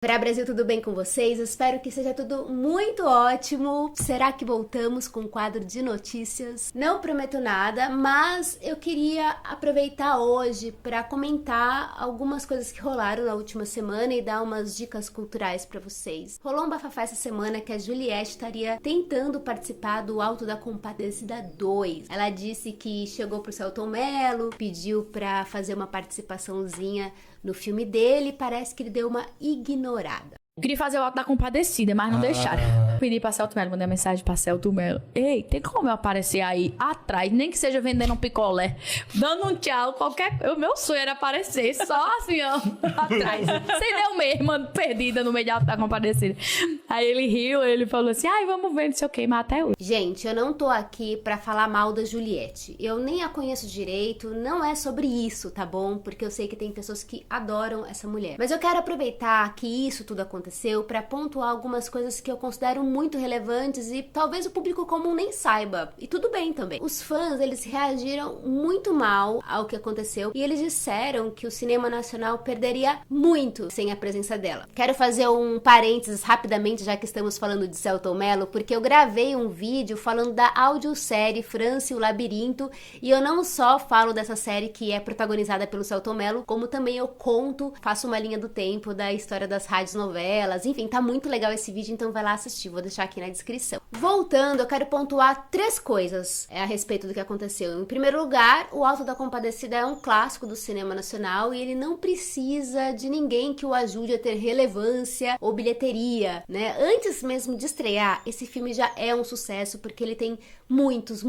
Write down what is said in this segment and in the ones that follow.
Pra Brasil, tudo bem com vocês? Espero que seja tudo muito ótimo. Será que voltamos com um quadro de notícias? Não prometo nada, mas eu queria aproveitar hoje para comentar algumas coisas que rolaram na última semana e dar umas dicas culturais para vocês. Rolou um bafafá essa semana que a Juliette estaria tentando participar do Alto da Compadecida 2. Ela disse que chegou pro Selton Mello, pediu para fazer uma participaçãozinha no filme dele, parece que ele deu uma ignorada. Queria fazer o Alto da Compadecida, mas não deixaram. Pedi pra Celto Mello, mandei uma mensagem pra Celto Mello. Ei, tem como eu aparecer aí atrás, nem que seja vendendo um picolé, dando um tchau, qualquer... O meu sonho era aparecer só assim, ó, atrás. Sem eu mesma, perdida no meio do Alto da Compadecida. Aí ele riu, ele falou assim, ai, vamos ver, não sei o que, mas até hoje. Gente, eu não tô aqui pra falar mal da Juliette. Eu nem a conheço direito, não é sobre isso, tá bom? Porque eu sei que tem pessoas que adoram essa mulher. Mas eu quero aproveitar que isso tudo aconteceu para pontuar algumas coisas que eu considero muito relevantes e talvez o público comum nem saiba. E tudo bem também. Os fãs, eles reagiram muito mal ao que aconteceu e eles disseram que o cinema nacional perderia muito sem a presença dela. Quero fazer um parênteses rapidamente, já que estamos falando de Selton Mello, porque eu gravei um vídeo falando da audiosérie França e o Labirinto e eu não só falo dessa série que é protagonizada pelo Selton Mello, como também eu conto, faço uma linha do tempo da história das rádios novelas, enfim, tá muito legal esse vídeo, então vai lá assistir, vou deixar aqui na descrição. Voltando, eu quero pontuar 3 coisas a respeito do que aconteceu. Em primeiro lugar, o Alto da Compadecida é um clássico do cinema nacional e ele não precisa de ninguém que o ajude a ter relevância ou bilheteria, né? Antes mesmo de estrear, esse filme já é um sucesso porque ele tem muitos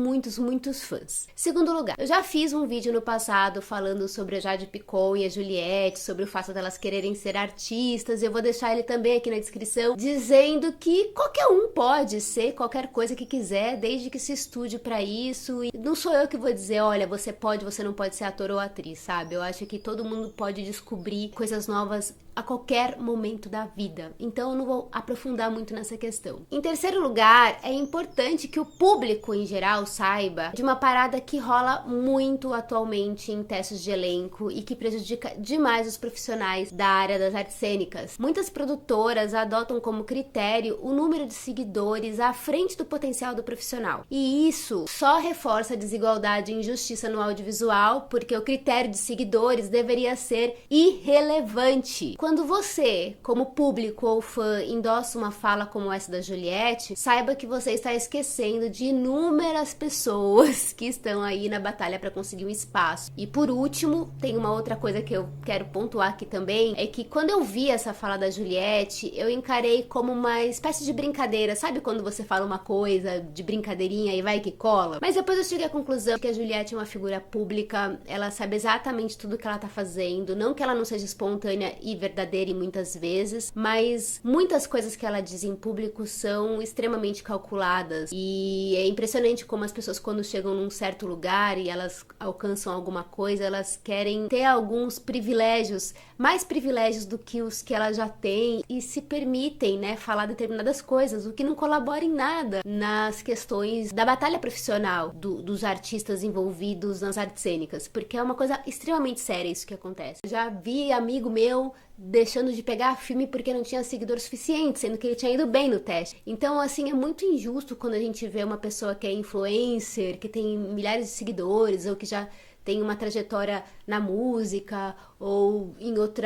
fãs. Segundo lugar, eu já fiz um vídeo no passado falando sobre a Jade Picon e a Juliette, sobre o fato delas quererem ser artistas, e eu vou deixar ele também aqui na descrição, dizendo que qualquer um pode ser qualquer coisa que quiser, desde que se estude pra isso, e não sou eu que vou dizer, olha, você pode, você não pode ser ator ou atriz, sabe? Eu acho que todo mundo pode descobrir coisas novas a qualquer momento da vida. Então eu não vou aprofundar muito nessa questão. Em terceiro lugar, é importante que o público em geral saiba de uma parada que rola muito atualmente em testes de elenco e que prejudica demais os profissionais da área das artes cênicas. Muitas produtoras adotam como critério o número de seguidores à frente do potencial do profissional. E isso só reforça a desigualdade e injustiça no audiovisual, porque o critério de seguidores deveria ser irrelevante. Quando você, como público ou fã, endossa uma fala como essa da Juliette, saiba que você está esquecendo de inúmeras pessoas que estão aí na batalha para conseguir um espaço. E por último, tem uma outra coisa que eu quero pontuar aqui também, é que quando eu vi essa fala da Juliette, eu encarei como uma espécie de brincadeira. Sabe quando você fala uma coisa de brincadeirinha e vai que cola? Mas depois eu cheguei à conclusão que a Juliette é uma figura pública, ela sabe exatamente tudo que ela tá fazendo, não que ela não seja espontânea e verdadeira em muitas vezes, mas muitas coisas que ela diz em público são extremamente calculadas e é impressionante como as pessoas, quando chegam num certo lugar e elas alcançam alguma coisa, elas querem ter alguns privilégios, mais privilégios do que os que ela já tem, e se permitem, né, falar determinadas coisas, o que não colabora em nada nas questões da batalha profissional dos artistas envolvidos nas artes cênicas, porque é uma coisa extremamente séria isso que acontece. Já vi amigo meu deixando de pegar filme porque não tinha seguidor suficiente, sendo que ele tinha ido bem no teste. Então, assim, é muito injusto quando a gente vê uma pessoa que é influencer, que tem milhares de seguidores, ou que já tem uma trajetória na música ou em outro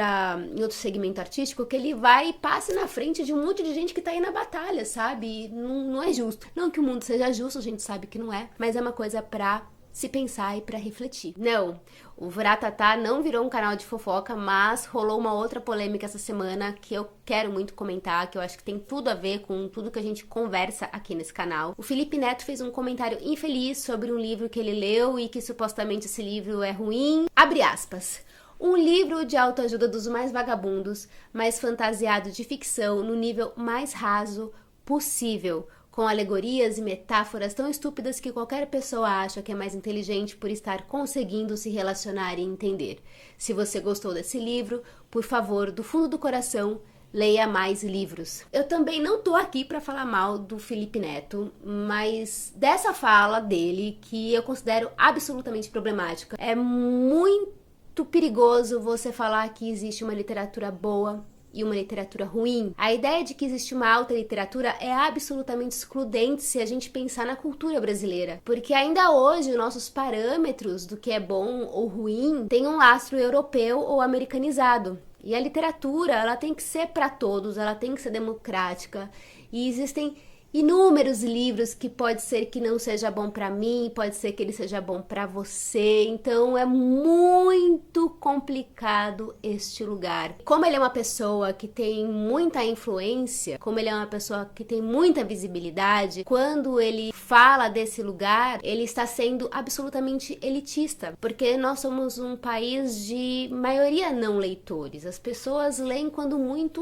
segmento artístico, que ele vai e passe na frente de um monte de gente que tá aí na batalha, sabe? E não é justo. Não que o mundo seja justo, a gente sabe que não é, mas é uma coisa pra se pensar e pra refletir. Não, o Vuratatá não virou um canal de fofoca, mas rolou uma outra polêmica essa semana que eu quero muito comentar, que eu acho que tem tudo a ver com tudo que a gente conversa aqui nesse canal. O Felipe Neto fez um comentário infeliz sobre um livro que ele leu e que supostamente esse livro é ruim. Abre aspas. Um livro de autoajuda dos mais vagabundos, mas fantasiado de ficção no nível mais raso possível, com alegorias e metáforas tão estúpidas que qualquer pessoa acha que é mais inteligente por estar conseguindo se relacionar e entender. Se você gostou desse livro, por favor, do fundo do coração, leia mais livros. Eu também não tô aqui para falar mal do Felipe Neto, mas dessa fala dele, que eu considero absolutamente problemática, é muito perigoso você falar que existe uma literatura boa e uma literatura ruim. A ideia de que existe uma alta literatura é absolutamente excludente se a gente pensar na cultura brasileira, porque ainda hoje os nossos parâmetros do que é bom ou ruim têm um lastro europeu ou americanizado. E a literatura, ela tem que ser para todos, ela tem que ser democrática. E existem inúmeros livros que pode ser que não seja bom para mim, pode ser que ele seja bom para você. Então é muito complicado este lugar. Como ele é uma pessoa que tem muita influência, como ele é uma pessoa que tem muita visibilidade, quando ele fala desse lugar, ele está sendo absolutamente elitista, porque nós somos um país de maioria não leitores. As pessoas leem quando muito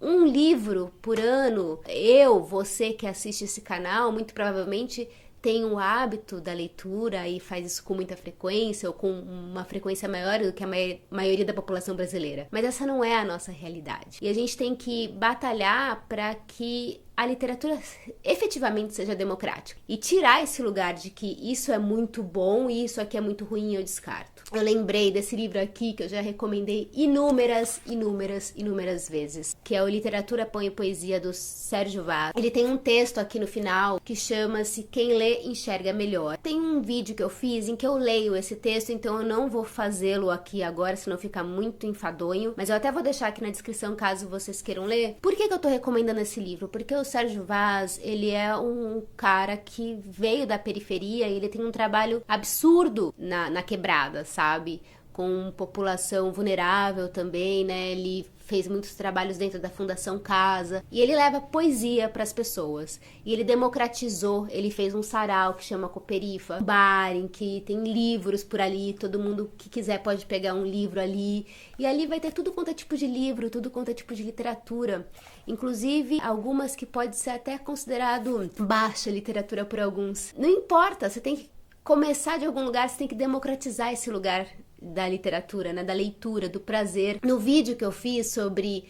um livro por ano. Você que assiste esse canal, muito provavelmente tem o hábito da leitura e faz isso com muita frequência ou com uma frequência maior do que a maioria da população brasileira. Mas essa não é a nossa realidade. E a gente tem que batalhar para que a literatura efetivamente seja democrática e tirar esse lugar de que isso é muito bom e isso aqui é muito ruim, eu descarto. Eu lembrei desse livro aqui que eu já recomendei inúmeras vezes, que é o Literatura, Pão e Poesia, do Sérgio Vaz. Ele tem um texto aqui no final que chama-se Quem Lê Enxerga Melhor. Tem um vídeo que eu fiz em que eu leio esse texto, então eu não vou fazê-lo aqui agora, senão fica muito enfadonho, mas eu até vou deixar aqui na descrição caso vocês queiram ler. Por que eu tô recomendando esse livro? Porque o Sérgio Vaz, ele é um cara que veio da periferia e ele tem um trabalho absurdo na quebrada, sabe? Com população vulnerável também, né? Ele fez muitos trabalhos dentro da Fundação Casa e ele leva poesia para as pessoas. E ele democratizou, ele fez um sarau que chama Cooperifa, um bar em que tem livros por ali, todo mundo que quiser pode pegar um livro ali. E ali vai ter tudo quanto é tipo de livro, tudo quanto é tipo de literatura. Inclusive, algumas que pode ser até considerado baixa literatura por alguns. Não importa, você tem que começar de algum lugar, você tem que democratizar esse lugar da literatura, né, da leitura, do prazer. No vídeo que eu fiz sobre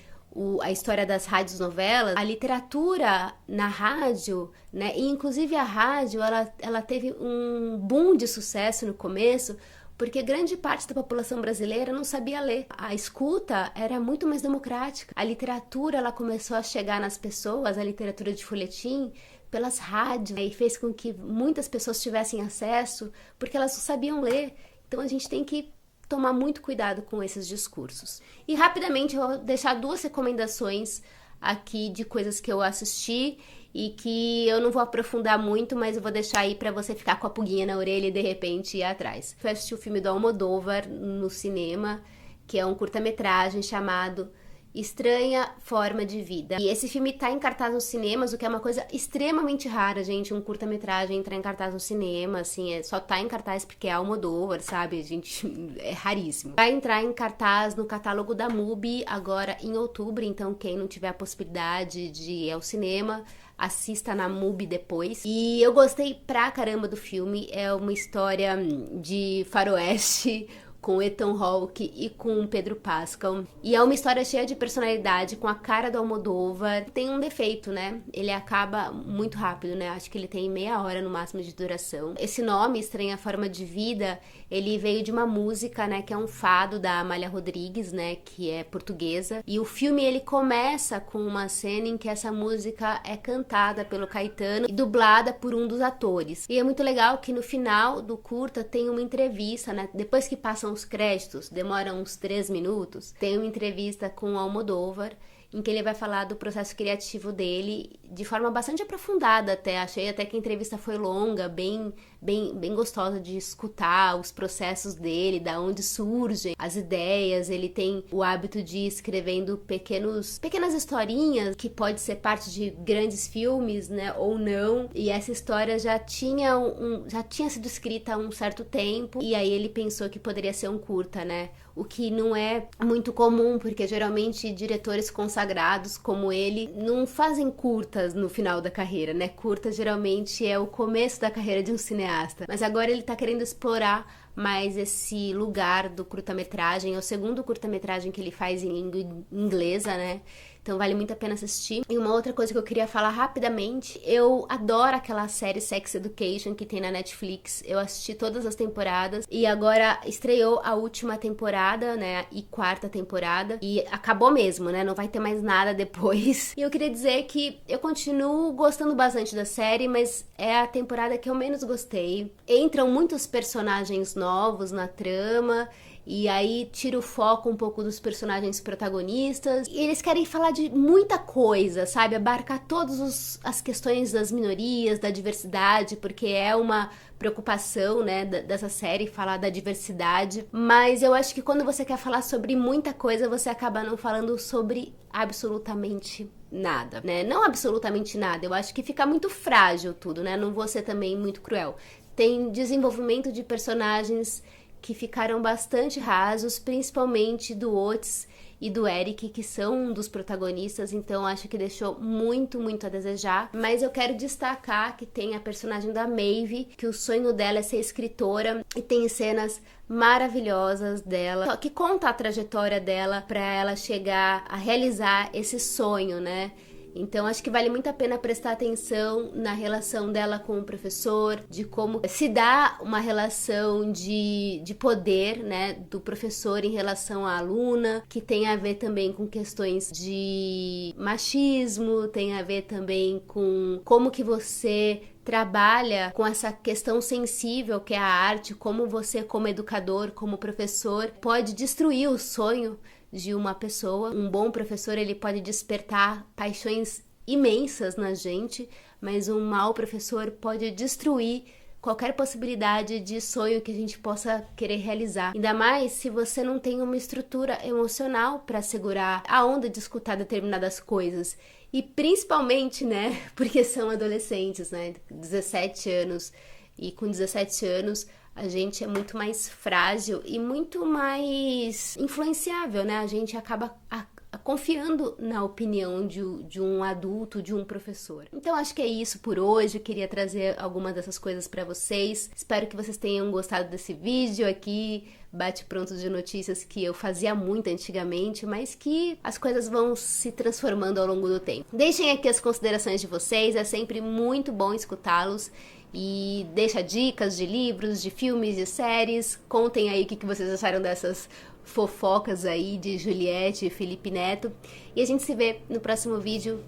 a história das rádios novelas, a literatura na rádio, né, e inclusive a rádio, ela teve um boom de sucesso no começo, porque grande parte da população brasileira não sabia ler. A escuta era muito mais democrática. A literatura, ela começou a chegar nas pessoas, a literatura de folhetim, pelas rádios, né, e fez com que muitas pessoas tivessem acesso, porque elas não sabiam ler. Então a gente tem que tomar muito cuidado com esses discursos. E rapidamente eu vou deixar 2 recomendações aqui de coisas que eu assisti e que eu não vou aprofundar muito, mas eu vou deixar aí pra você ficar com a pulguinha na orelha e de repente ir atrás. Eu assisti o filme do Almodóvar no cinema, que é um curta-metragem chamado Estranha Forma de Vida. E esse filme tá em cartaz nos cinemas, o que é uma coisa extremamente rara, gente. Um curta-metragem entrar em cartaz no cinema, assim, só tá em cartaz porque é Almodóvar, sabe? Gente, é raríssimo. Vai entrar em cartaz no catálogo da MUBI agora em outubro, então quem não tiver a possibilidade de ir ao cinema, assista na MUBI depois. E eu gostei pra caramba do filme. É uma história de faroeste com Ethan Hawke e com Pedro Pascal. E é uma história cheia de personalidade, com a cara do Almodóvar. Tem um defeito, né? Ele acaba muito rápido, né? Acho que ele tem meia hora no máximo de duração. Esse nome, Estranha Forma de Vida, ele veio de uma música, né? Que é um fado da Amália Rodrigues, né? Que é portuguesa. E o filme, ele começa com uma cena em que essa música é cantada pelo Caetano e dublada por um dos atores. E é muito legal que no final do curta tem uma entrevista, né? Depois que passam os créditos, demora uns 3 minutos, tem uma entrevista com o Almodóvar, em que ele vai falar do processo criativo dele de forma bastante aprofundada até. Achei até que a entrevista foi longa, bem gostosa de escutar os processos dele, da onde surgem as ideias. Ele tem o hábito de ir escrevendo pequenas historinhas que pode ser parte de grandes filmes, né, ou não. E essa história já tinha sido escrita há um certo tempo, e aí ele pensou que poderia ser um curta, né? O que não é muito comum, porque geralmente diretores consagrados como ele não fazem curtas no final da carreira, né? Curta geralmente é o começo da carreira de um cineasta. Mas agora ele tá querendo explorar mais esse lugar do curta-metragem. É o segundo curta-metragem que ele faz em língua inglesa, né? Então vale muito a pena assistir. E uma outra coisa que eu queria falar rapidamente, eu adoro aquela série Sex Education que tem na Netflix. Eu assisti todas as temporadas e agora estreou a última temporada, né, e quarta temporada, e acabou mesmo, né, não vai ter mais nada depois. E eu queria dizer que eu continuo gostando bastante da série, mas é a temporada que eu menos gostei. Entram muitos personagens novos na trama, e aí tira o foco um pouco dos personagens protagonistas. E eles querem falar de muita coisa, sabe? Abarcar todas as questões das minorias, da diversidade, porque é uma preocupação, né, dessa série, falar da diversidade. Mas eu acho que quando você quer falar sobre muita coisa, você acaba não falando sobre absolutamente nada, né? Não absolutamente nada. Eu acho que fica muito frágil tudo, né? Não vou ser também muito cruel. Tem desenvolvimento de personagens que ficaram bastante rasos, principalmente do Otis e do Eric, que são um dos protagonistas, então acho que deixou muito, muito a desejar. Mas eu quero destacar que tem a personagem da Maeve, que o sonho dela é ser escritora, e tem cenas maravilhosas dela, que conta a trajetória dela para ela chegar a realizar esse sonho, né? Então, acho que vale muito a pena prestar atenção na relação dela com o professor, de como se dá uma relação de poder, né, do professor em relação à aluna, que tem a ver também com questões de machismo, tem a ver também com como que você trabalha com essa questão sensível que é a arte, como você, como educador, como professor, pode destruir o sonho de uma pessoa. Um bom professor, ele pode despertar paixões imensas na gente, mas um mau professor pode destruir qualquer possibilidade de sonho que a gente possa querer realizar. Ainda mais se você não tem uma estrutura emocional para segurar a onda de escutar determinadas coisas. E principalmente, né, porque são adolescentes, né, 17 anos, e com 17 anos a gente é muito mais frágil e muito mais influenciável, né? A gente acaba confiando na opinião de um adulto, de um professor. Então acho que é isso por hoje. Eu queria trazer algumas dessas coisas para vocês. Espero que vocês tenham gostado desse vídeo aqui, bate-pronto de notícias que eu fazia muito antigamente, mas que as coisas vão se transformando ao longo do tempo. Deixem aqui as considerações de vocês, é sempre muito bom escutá-los. E deixa dicas de livros, de filmes, de séries. Contem aí o que vocês acharam dessas fofocas aí de Juliette e Felipe Neto. E a gente se vê no próximo vídeo.